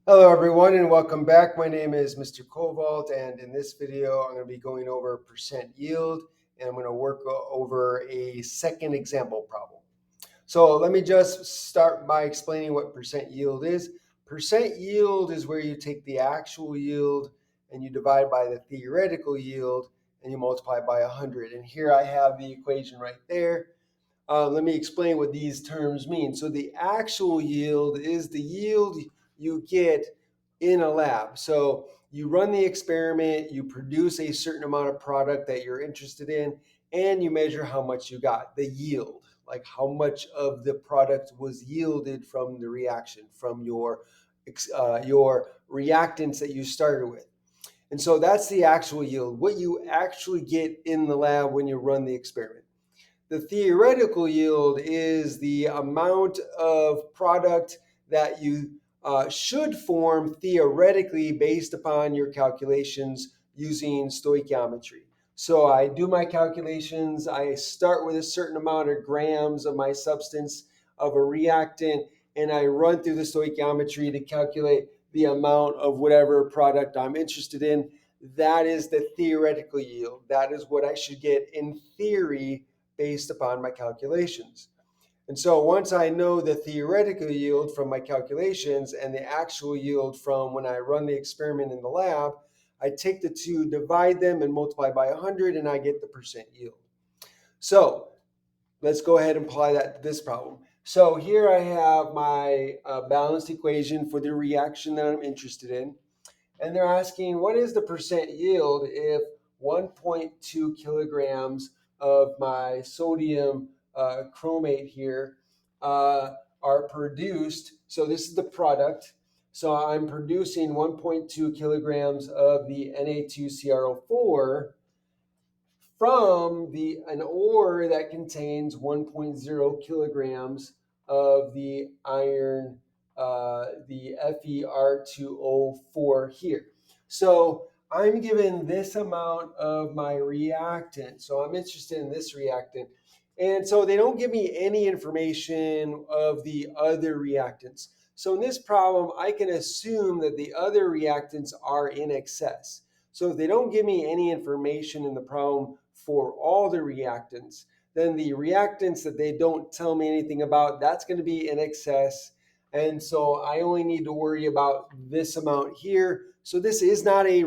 Hello everyone and welcome back. My name is Mr. Kovalt, and in this video I'm going to be going over percent yield, and I'm going to work over a second example problem. So let me just start by explaining what percent yield is. Percent yield is where you take the actual yield and you divide by the theoretical yield and you multiply by 100. And here I have the equation right there. Let me explain what these terms mean. So the actual yield is the yield you get in a lab. So you run the experiment, you produce a certain amount of product that you're interested in, and you measure how much you got, the yield, like how much of the product was yielded from the reaction, from your reactants that you started with. And so that's the actual yield, what you actually get in the lab when you run the experiment. The theoretical yield is the amount of product that you should form theoretically based upon your calculations using stoichiometry. So I do my calculations, I start with a certain amount of grams of my substance of a reactant, and I run through the stoichiometry to calculate the amount of whatever product I'm interested in. That is the theoretical yield. That is what I should get in theory based upon my calculations. And so once I know the theoretical yield from my calculations and the actual yield from when I run the experiment in the lab, I take the two, divide them, and multiply by 100, and I get the percent yield. So let's go ahead and apply that to this problem. So here I have my balanced equation for the reaction that I'm interested in. And they're asking, what is the percent yield if 1.2 kilograms of my sodium chromate here are produced? So this is the product. So I'm producing 1.2 kilograms of the Na2CrO4 from an ore that contains 1.0 kilograms of the iron, the Fer2O4 here. So I'm given this amount of my reactant. So I'm interested in this reactant. And so they don't give me any information of the other reactants. So in this problem, I can assume that the other reactants are in excess. So if they don't give me any information in the problem for all the reactants, then the reactants that they don't tell me anything about, that's going to be in excess. And so I only need to worry about this amount here. So this is not a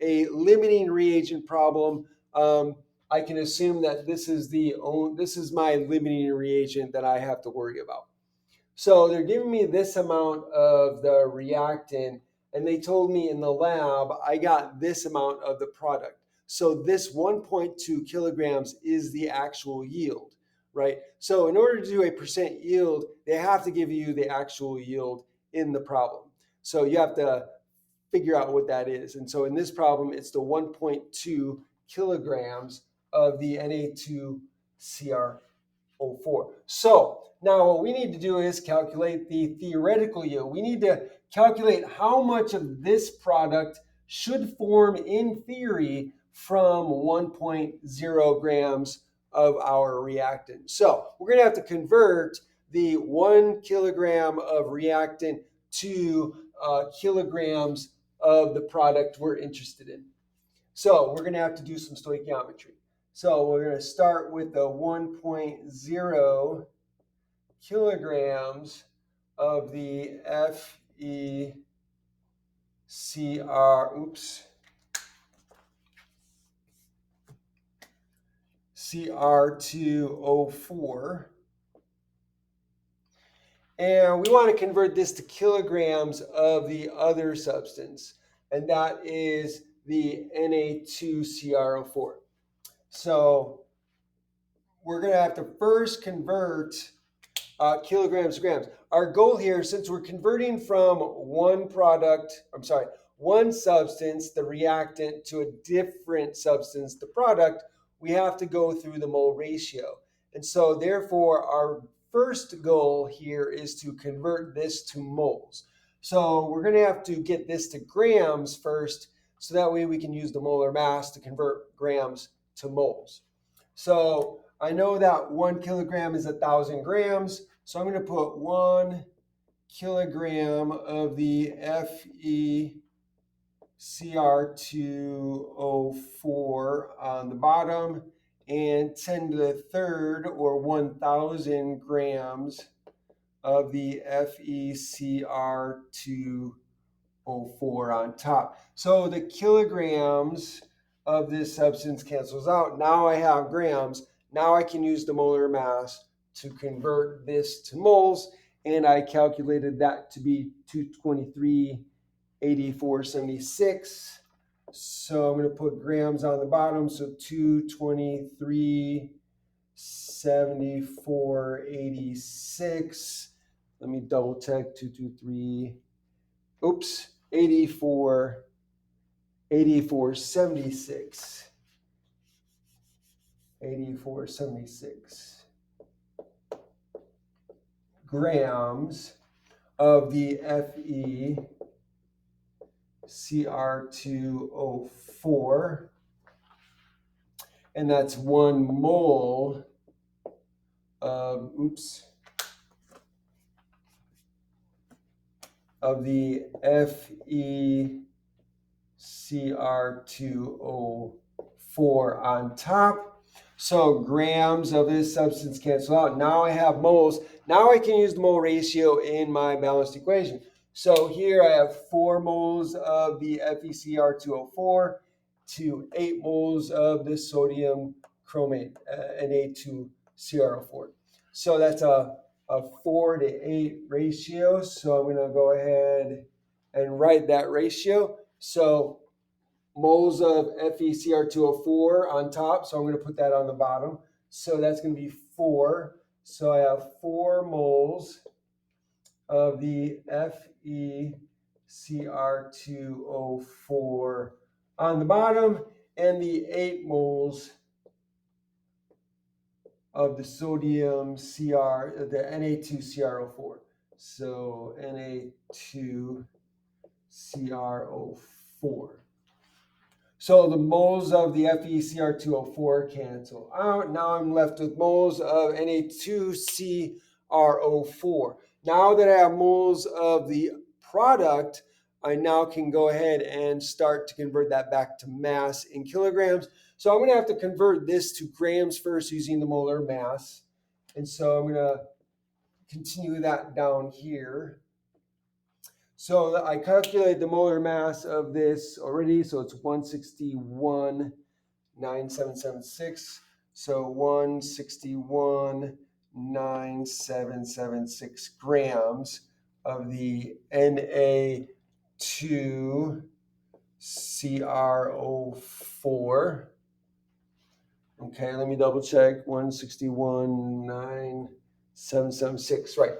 limiting reagent problem. I can assume that this is my limiting reagent that I have to worry about. So they're giving me this amount of the reactant, and they told me in the lab I got this amount of the product. So this 1.2 kilograms is the actual yield, right? So in order to do a percent yield, they have to give you the actual yield in the problem. So you have to figure out what that is. And so in this problem, it's the 1.2 kilograms of the Na2CrO4. So now what we need to do is calculate the theoretical yield. We need to calculate how much of this product should form in theory from 1.0 grams of our reactant. So we're going to have to convert the 1 kilogram of reactant to kilograms of the product we're interested in. So we're going to have to do some stoichiometry. So we're going to start with the 1.0 kilograms of the CR2O4. And we want to convert this to kilograms of the other substance, and that is the Na2CrO4. So we're going to have to first convert kilograms to grams. Our goal here, since we're converting from one substance, the reactant, to a different substance, the product, we have to go through the mole ratio. And so therefore, our first goal here is to convert this to moles. So we're going to have to get this to grams first, so that way we can use the molar mass to convert grams to moles. So I know that 1 kilogram is 1,000 grams. So I'm going to put 1 kilogram of the FeCr2O4 on the bottom, and 10 to the third, or 1,000 grams of the FeCr2O4 on top. So the kilograms of this substance cancels out. Now I have grams. Now I can use the molar mass to convert this to moles, and I calculated that to be 223.8476. So I'm going to put grams on the bottom. So 223.7486. Let me double check. 84.76. 84.76 grams of the FeCr2O4, and that's 1 mole of the FeCr2O4 on top. So grams of this substance cancel out. Now I have moles. Now I can use the mole ratio in my balanced equation. So here I have 4 moles of the FeCr2O4 to 8 moles of the sodium chromate, Na2CrO4. So that's a 4 to 8 ratio. So I'm going to go ahead and write that ratio. So moles of FeCr2O4 on top, so I'm going to put that on the bottom. So that's going to be 4. So I have 4 moles of the FeCr2O4 on the bottom, and the 8 moles of the sodium the Na2CrO4. So Na2CrO4. So the moles of the FeCr2O4 cancel out. Now I'm left with moles of Na2CrO4. Now that I have moles of the product, I now can go ahead and start to convert that back to mass in kilograms. So I'm going to have to convert this to grams first using the molar mass. And so I'm going to continue that down here. So I calculated the molar mass of this already. So it's 161.9776. So 161.9776 grams of the Na2CrO4. Okay, let me double check. 161.9776. Right.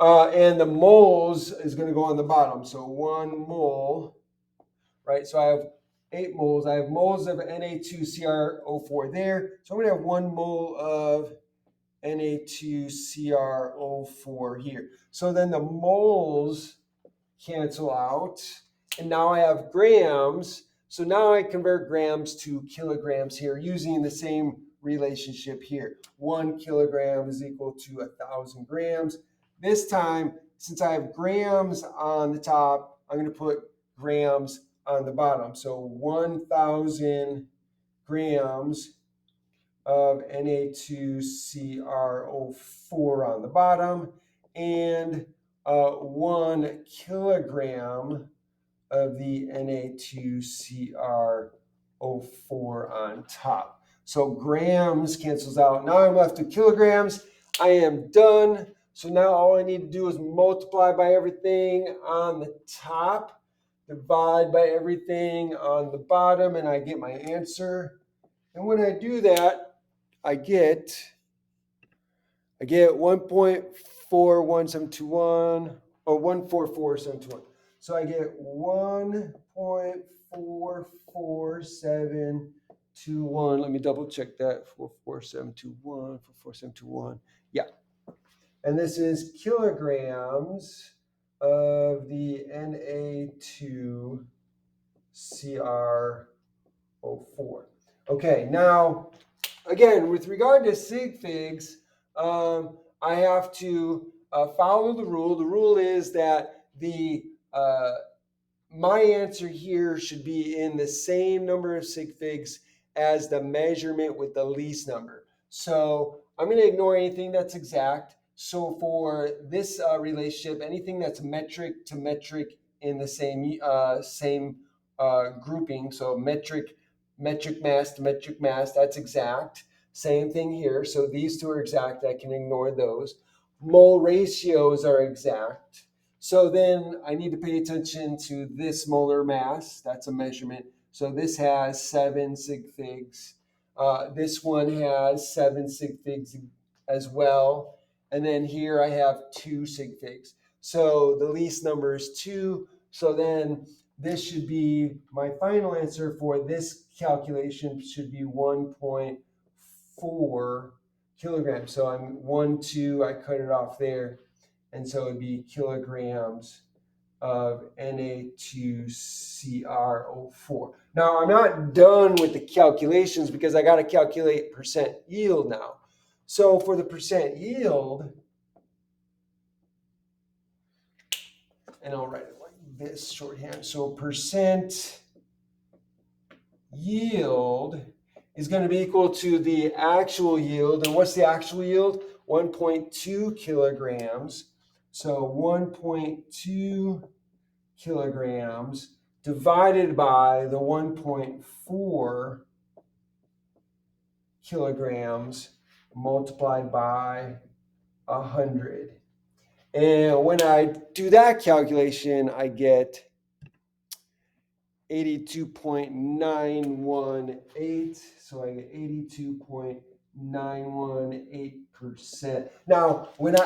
And the moles is going to go on the bottom. So 1 mole, right? So I have 8 moles. I have moles of Na2CrO4 there. So I'm going to have 1 mole of Na2CrO4 here. So then the moles cancel out. And now I have grams. So now I convert grams to kilograms here using the same relationship here. 1 kilogram is equal to 1,000 grams. This time, since I have grams on the top, I'm going to put grams on the bottom. So 1,000 grams of Na2CrO4 on the bottom, and 1 kilogram of the Na2CrO4 on top. So grams cancels out. Now I'm left with kilograms. I am done. So now all I need to do is multiply by everything on the top, divide by everything on the bottom, and I get my answer. And when I do that, I get 1.41721, or 144,721. So I get 1.44721. Let me double check that. 44721, 44721. Yeah. And this is kilograms of the Na2CrO4. Okay, now, again, with regard to sig figs, I have to follow the rule. The rule is that my answer here should be in the same number of sig figs as the measurement with the least number. So I'm going to ignore anything that's exact. So for this relationship, anything that's metric to metric in the same grouping, so metric mass to metric mass, that's exact. Same thing here. So these two are exact. I can ignore those. Mole ratios are exact. So then I need to pay attention to this molar mass. That's a measurement. So this has 7 sig figs. This one has 7 sig figs as well. And then here I have 2 sig figs. So the least number is 2. So then this should be, my final answer for this calculation should be 1.4 kilograms. So I'm 1, 2, I cut it off there. And so it'd be kilograms of Na2CrO4. Now, I'm not done with the calculations because I got to calculate percent yield now. So for the percent yield, and I'll write it like this shorthand. So percent yield is going to be equal to the actual yield. And what's the actual yield? 1.2 kilograms. So 1.2 kilograms divided by the 1.4 kilograms multiplied by 100. And when I do that calculation, I get 82.918. So I get 82.918%. Now, when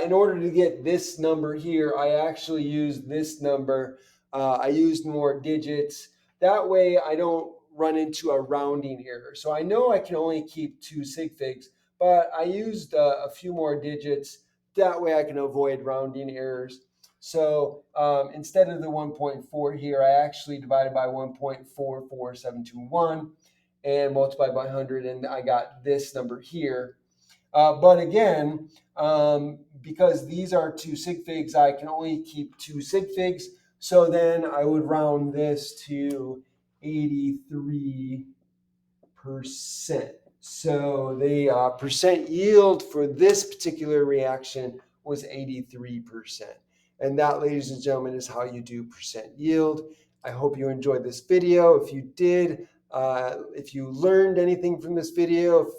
in order to get this number here, I actually used this number. I used more digits. That way, I don't run into a rounding error. So I know I can only keep 2 sig figs, but I used a few more digits. That way, I can avoid rounding errors. So instead of the 1.4 here, I actually divided by 1.44721 and multiplied by 100, and I got this number here. But again, because these are 2 sig figs, I can only keep 2 sig figs. So then I would round this to 83%. So the percent yield for this particular reaction was 83%. And that, ladies and gentlemen, is how you do percent yield. I hope you enjoyed this video. If you did, if you learned anything from this video, if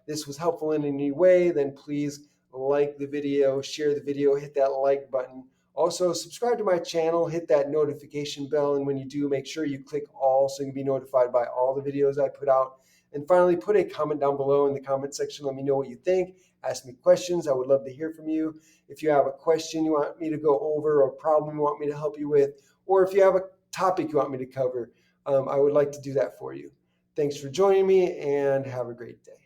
this was helpful in any way, then please like the video, share the video, hit that like button. Also, subscribe to my channel, hit that notification bell, and when you do, make sure you click all so you can be notified by all the videos I put out. And finally, put a comment down below in the comment section. Let me know what you think. Ask me questions. I would love to hear from you. If you have a question you want me to go over, or a problem you want me to help you with, or if you have a topic you want me to cover, I would like to do that for you. Thanks for joining me, and have a great day.